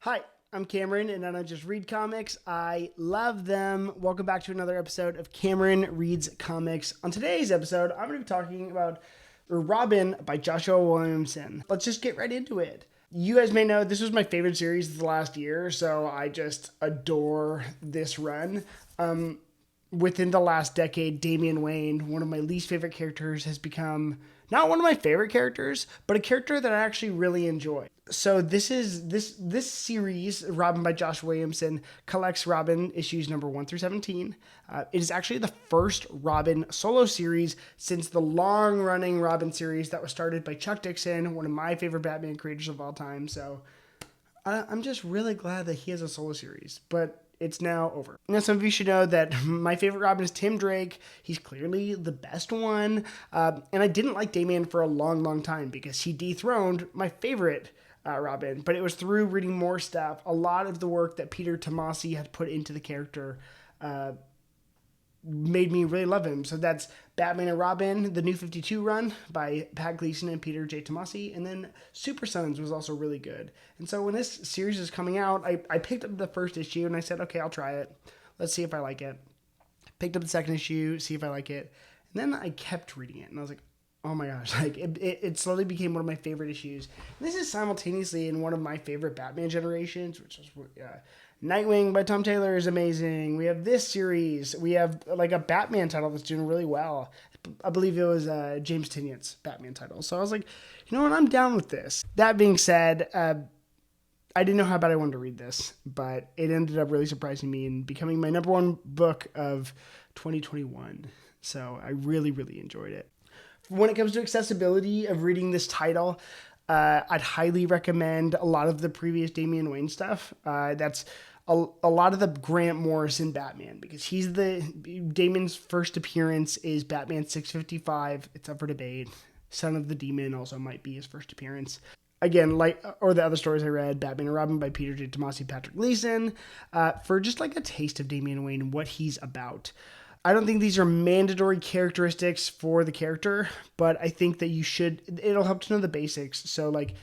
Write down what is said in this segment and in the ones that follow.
Hi, I'm Cameron, and I don't just read comics. I love them. Welcome back to another episode of Cameron Reads Comics. On today's episode, I'm going to be talking about Robin by Joshua Williamson. Let's just get right into it. You guys may know this was my favorite series of the last year, so I just adore this run. Within the last decade, Damian Wayne, one of my least favorite characters, has become not one of my favorite characters, but a character that I actually really enjoy. So this series, Robin by Josh Williamson, collects Robin issues number 1 through 17. It is actually the first Robin solo series since the long-running Robin series that was started by Chuck Dixon, one of my favorite Batman creators of all time. So I'm just really glad that he has a solo series, but it's now over. Now, some of you should know that my favorite Robin is Tim Drake. He's clearly the best one. And I didn't like Damian for a long, long time because he dethroned my favorite Robin. But it was through reading more stuff, a lot of the work that Peter Tomasi had put into the character made me really love him. So that's Batman and Robin, the New 52 run by Pat Gleason and Peter J. Tomasi. And then Super Sons was also really good. And so when this series is coming out, I picked up the first issue and I said, okay, I'll try it. Let's see if I like it. Picked up the second issue, see if I like it. And then I kept reading it and I was like, oh my gosh, like it slowly became one of my favorite issues. And this is simultaneously in one of my favorite Batman generations, which is Nightwing by Tom Taylor is amazing. We have this series. We have like a Batman title that's doing really well. I believe it was James Tyniot's Batman title. So I was like, you know what, I'm down with this. That being said, I didn't know how bad I wanted to read this, but it ended up really surprising me and becoming my number one book of 2021. So I really, really enjoyed it. When it comes to accessibility of reading this title, I'd highly recommend a lot of the previous Damian Wayne stuff. That's a lot of the Grant Morrison Batman, because Damian's first appearance is Batman 655. It's up for debate. Son of the Demon also might be his first appearance. Again, or the other stories I read, Batman and Robin by Peter J. Tomasi, Patrick Gleason, for just like a taste of Damian Wayne and what he's about. I don't think these are mandatory characteristics for the character, but I think that it'll help to know the basics. So like,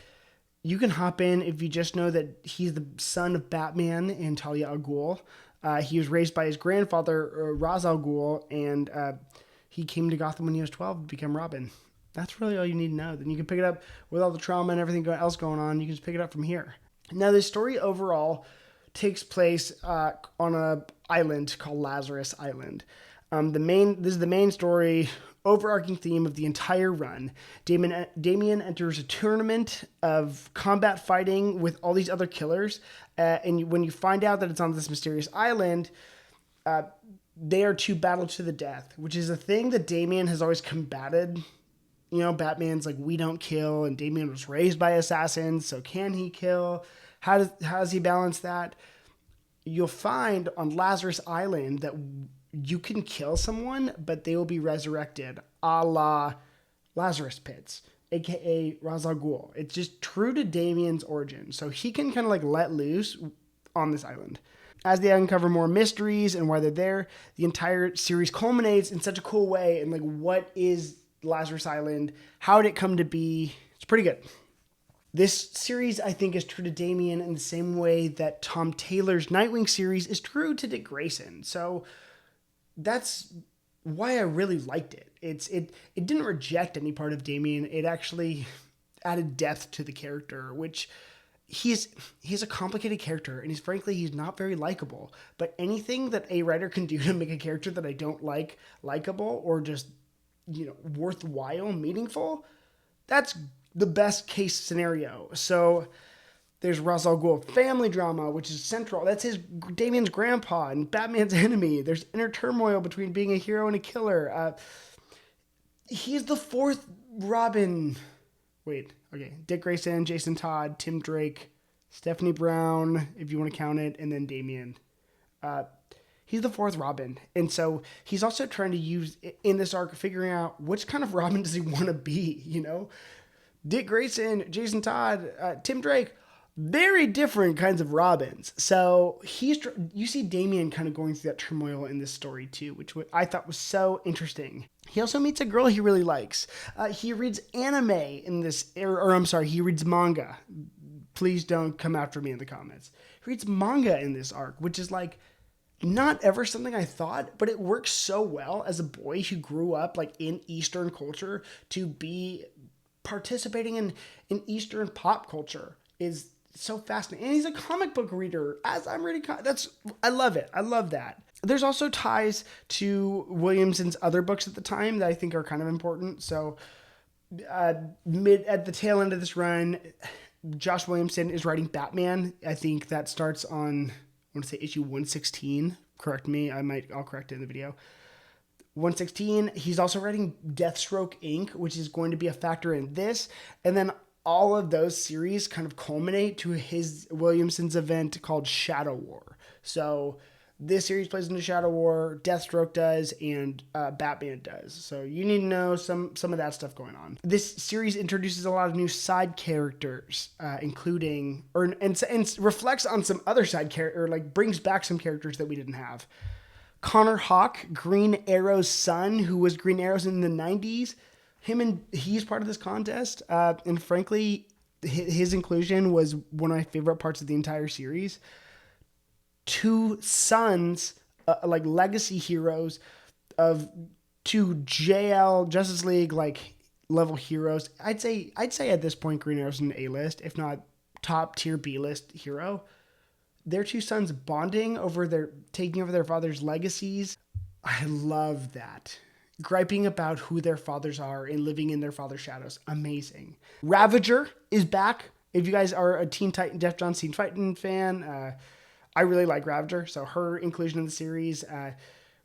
you can hop in if you just know that he's the son of Batman and Talia al Ghul. He was raised by his grandfather, Ra's al Ghul, and he came to Gotham when he was 12 to become Robin. That's really all you need to know. Then you can pick it up with all the trauma and everything else going on. You can just pick it up from here. Now, this story overall takes place on an island called Lazarus Island. This is the main story, overarching theme of the entire run. Damian enters a tournament of combat fighting with all these other killers, and when you find out that it's on this mysterious island, they are to battle to the death, which is a thing that Damian has always combated. You know, Batman's like, we don't kill, and Damian was raised by assassins, so can he kill? How does he balance that? You'll find on Lazarus Island that you can kill someone, but they will be resurrected, a la Lazarus Pits, aka Ra's al Ghul. It's just true to Damian's origin. So he can kind of like let loose on this island. As they uncover more mysteries and why they're there, the entire series culminates in such a cool way. And like, what is Lazarus Island? How did it come to be? It's pretty good. This series, I think, is true to Damian in the same way that Tom Taylor's Nightwing series is true to Dick Grayson. So that's why I really liked it. It didn't reject any part of Damian. It actually added depth to the character, which he's a complicated character, and he's not very likable. But anything that a writer can do to make a character that I don't like likable or just, worthwhile, meaningful, that's the best case scenario. So there's Ra's al Ghul family drama, which is central. That's Damian's grandpa and Batman's enemy. There's inner turmoil between being a hero and a killer. He's the fourth Robin. Dick Grayson, Jason Todd, Tim Drake, Stephanie Brown, if you want to count it, and then Damian. He's the fourth Robin. And so he's also trying to use, in this arc, figuring out which kind of Robin does he want to be, Dick Grayson, Jason Todd, Tim Drake, very different kinds of Robins. So you see Damian kind of going through that turmoil in this story too, which I thought was so interesting. He also meets a girl he really likes. He reads anime in this, he reads manga, please don't come after me in the comments. He reads manga in this arc, which is like not ever something I thought, but it works so well as a boy who grew up like in Eastern culture to be participating in Eastern pop culture is so fascinating. And he's a comic book reader as I'm reading. I love it. I love that. There's also ties to Williamson's other books at the time that I think are kind of important. So at the tail end of this run, Josh Williamson is writing Batman. I think that starts on, I want to say issue 116. Correct me. I'll correct it in the video. 116. He's also writing Deathstroke Inc., which is going to be a factor in this. And then all of those series kind of culminate to Williamson's event called Shadow War. So this series plays into Shadow War, Deathstroke does, and Batman does. So you need to know some of that stuff going on. This series introduces a lot of new side characters, including, and reflects on some other side character, like brings back some characters that we didn't have. Connor Hawke, Green Arrow's son, who was Green Arrow's in the 90s. He's part of this contest. And frankly, his inclusion was one of my favorite parts of the entire series. Two sons, like legacy heroes of two JL Justice League like level heroes. I'd say at this point Green Arrow's an A-list, if not top tier B-list hero. Their two sons bonding taking over their father's legacies. I love that. Griping about who their fathers are and living in their father's shadows. Amazing. Ravager is back. If you guys are a Jeff Johns Teen Titan fan, I really like Ravager, so her inclusion in the series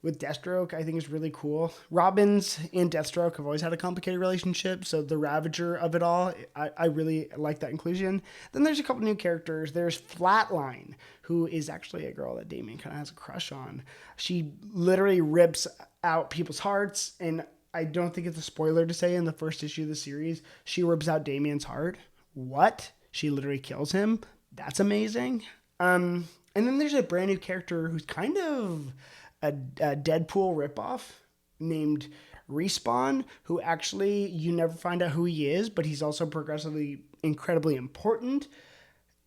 with Deathstroke I think is really cool. Robins and Deathstroke have always had a complicated relationship, so the Ravager of it all, I really like that inclusion. Then there's a couple new characters. There's Flatline, who is actually a girl that Damien kind of has a crush on. She literally rips out people's hearts, and I don't think it's a spoiler to say in the first issue of the series, she rips out Damien's heart. What? She literally kills him? That's amazing. And then there's a brand new character who's kind of a Deadpool ripoff named Respawn, who actually you never find out who he is, but he's also progressively incredibly important.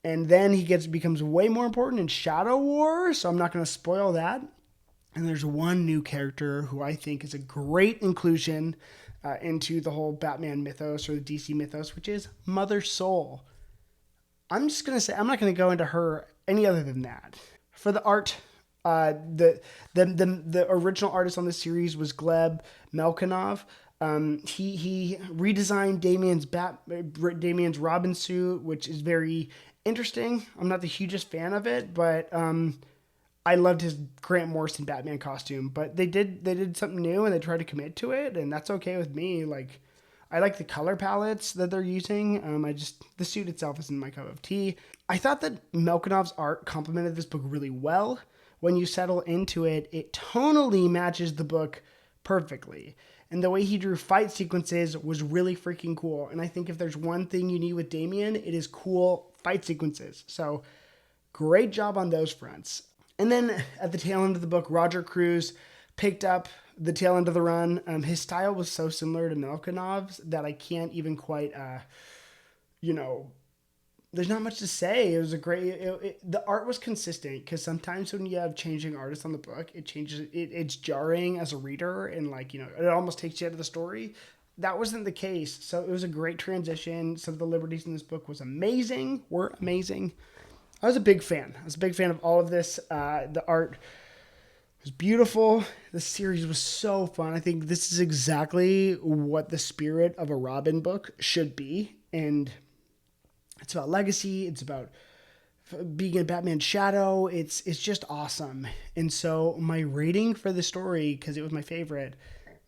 And then he becomes way more important in Shadow War, so I'm not going to spoil that. And there's one new character who I think is a great inclusion into the whole Batman mythos or the DC mythos, which is Mother Soul. I'm just going to say, I'm not going to go into her any other than that. For the art, the original artist on this series was Gleb Melkonov. He redesigned Damien's Robin suit, which is very interesting. I'm not the hugest fan of it, but I loved his Grant Morrison Batman costume. But they did something new and they tried to commit to it, and that's okay with me. Like, I like the color palettes that they're using. The suit itself isn't my cup of tea. I thought that Melkonov's art complemented this book really well. When you settle into it, it tonally matches the book perfectly. And the way he drew fight sequences was really freaking cool. And I think if there's one thing you need with Damien, it is cool fight sequences. So great job on those fronts. And then at the tail end of the book, Roger Cruz picked up the tail end of the run. His style was so similar to Melkonov's that I can't even quite, there's not much to say. It was the art was consistent, because sometimes when you have changing artists on the book, it changes. It's jarring as a reader, and it almost takes you out of the story. That wasn't the case. So it was a great transition. Some of the liberties in this book were amazing. I was a big fan. Of all of this. The art was beautiful. The series was so fun. I think this is exactly what the spirit of a Robin book should be. And it's about legacy. It's about being in Batman's shadow. It's just awesome. And so my rating for the story, because it was my favorite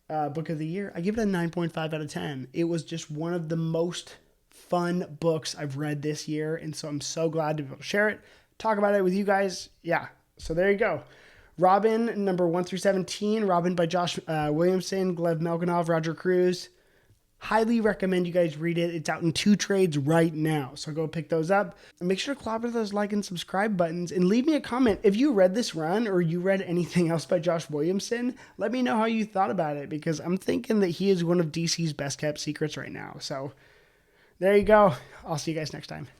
book of the year, I give it a 9.5 out of 10. It was just one of the most fun books I've read this year. And so I'm so glad to be able to share it, talk about it with you guys. Yeah. So there you go. Robin, number 1 through 17. Robin by Josh Williamson, Gleb Melkonov, Roger Cruz. Highly recommend you guys read it. It's out in 2 trades right now, so go pick those up. And make sure to clobber those like and subscribe buttons, and leave me a comment. If you read this run or you read anything else by Josh Williamson, let me know how you thought about it, because I'm thinking that he is one of DC's best kept secrets right now. So there you go. I'll see you guys next time.